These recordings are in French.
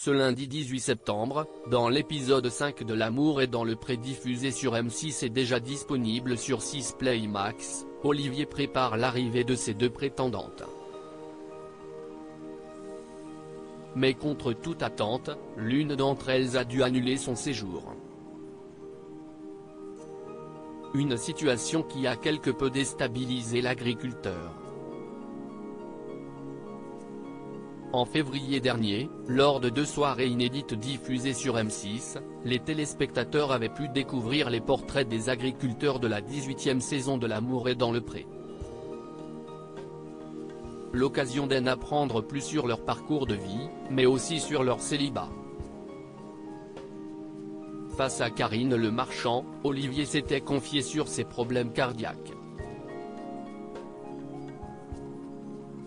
Ce lundi 18 septembre, dans l'épisode 5 de L'amour est dans le pré diffusé sur M6 et déjà disponible sur 6 Play Max, Olivier prépare l'arrivée de ses deux prétendantes. Mais contre toute attente, l'une d'entre elles a dû annuler son séjour. Une situation qui a quelque peu déstabilisé l'agriculteur. En février dernier, lors de 2 soirées inédites diffusées sur M6, les téléspectateurs avaient pu découvrir les portraits des agriculteurs de la 18e saison de L'amour est dans le pré. L'occasion d'en apprendre plus sur leur parcours de vie, mais aussi sur leur célibat. Face à Karine Le Marchand, Olivier s'était confié sur ses problèmes cardiaques.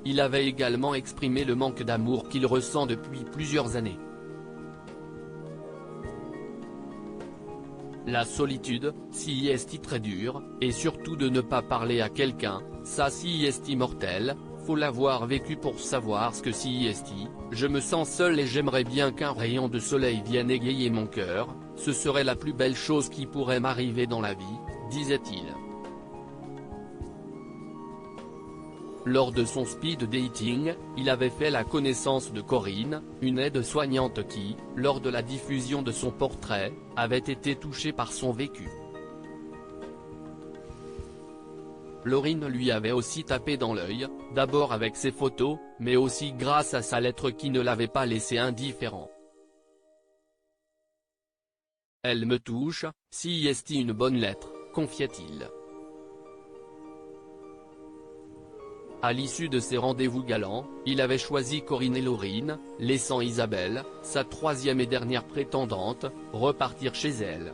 Il avait également exprimé le manque d'amour qu'il ressent depuis plusieurs années. La solitude, si est très dure, et surtout de ne pas parler à quelqu'un, ça si est mortel, faut l'avoir vécu pour savoir ce que si est. Je me sens seul et j'aimerais bien qu'un rayon de soleil vienne égayer mon cœur, ce serait la plus belle chose qui pourrait m'arriver dans la vie, disait-il. Lors de son speed dating, il avait fait la connaissance de Corinne, une aide-soignante qui, lors de la diffusion de son portrait, avait été touchée par son vécu. Laurine lui avait aussi tapé dans l'œil, d'abord avec ses photos, mais aussi grâce à sa lettre qui ne l'avait pas laissé indifférent. Elle me touche, si est une bonne lettre, confiait-il. À l'issue de ces rendez-vous galants, il avait choisi Corinne et Laurine, laissant Isabelle, sa 3e et dernière prétendante, repartir chez elle.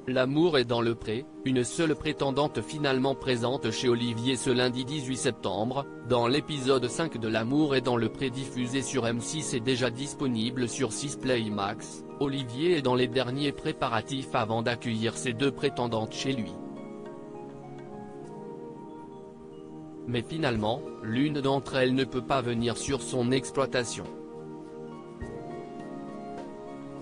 L'amour est dans le pré, une seule prétendante finalement présente chez Olivier ce lundi 18 septembre, dans l'épisode 5 de L'amour est dans le pré diffusé sur M6 et déjà disponible sur 6 Play Max, Olivier est dans les derniers préparatifs avant d'accueillir ses deux prétendantes chez lui. Mais finalement, l'une d'entre elles ne peut pas venir sur son exploitation.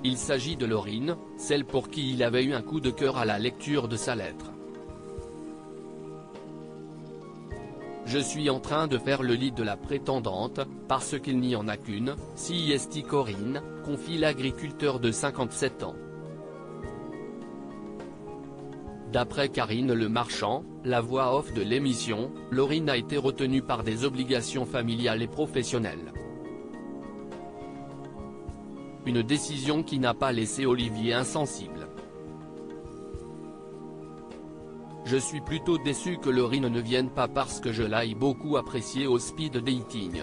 Il s'agit de Laurine, celle pour qui il avait eu un coup de cœur à la lecture de sa lettre. Je suis en train de faire le lit de la prétendante, parce qu'il n'y en a qu'une, si est Corinne, confie l'agriculteur de 57 ans. D'après Karine Le Marchand, la voix off de l'émission, Laurine a été retenue par des obligations familiales et professionnelles. Une décision qui n'a pas laissé Olivier insensible. Je suis plutôt déçu que Laurine ne vienne pas parce que je l'aille beaucoup appréciée au speed dating.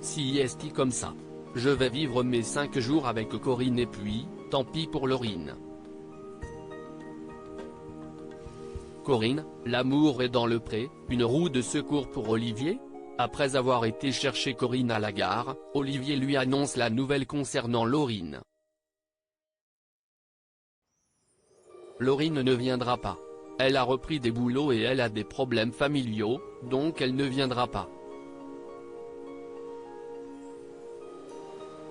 Si est comme ça. Je vais vivre mes 5 jours avec Corinne et puis, tant pis pour Laurine. Corinne, l'amour est dans le pré, une roue de secours pour Olivier ? Après avoir été chercher Corinne à la gare, Olivier lui annonce la nouvelle concernant Laurine. Laurine ne viendra pas. Elle a repris des boulots et elle a des problèmes familiaux, donc elle ne viendra pas.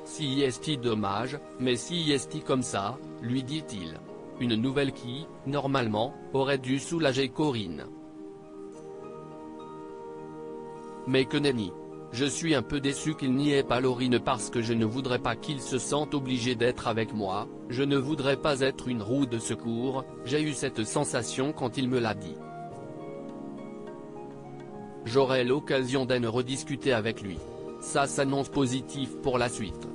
Si est dommage, mais si est comme ça, lui dit-il. Une nouvelle qui, normalement, aurait dû soulager Corinne. Mais que nenni. Je suis un peu déçu qu'il n'y ait pas Laurine parce que je ne voudrais pas qu'il se sente obligé d'être avec moi, je ne voudrais pas être une roue de secours, j'ai eu cette sensation quand il me l'a dit. J'aurai l'occasion d'en rediscuter avec lui. Ça s'annonce positif pour la suite.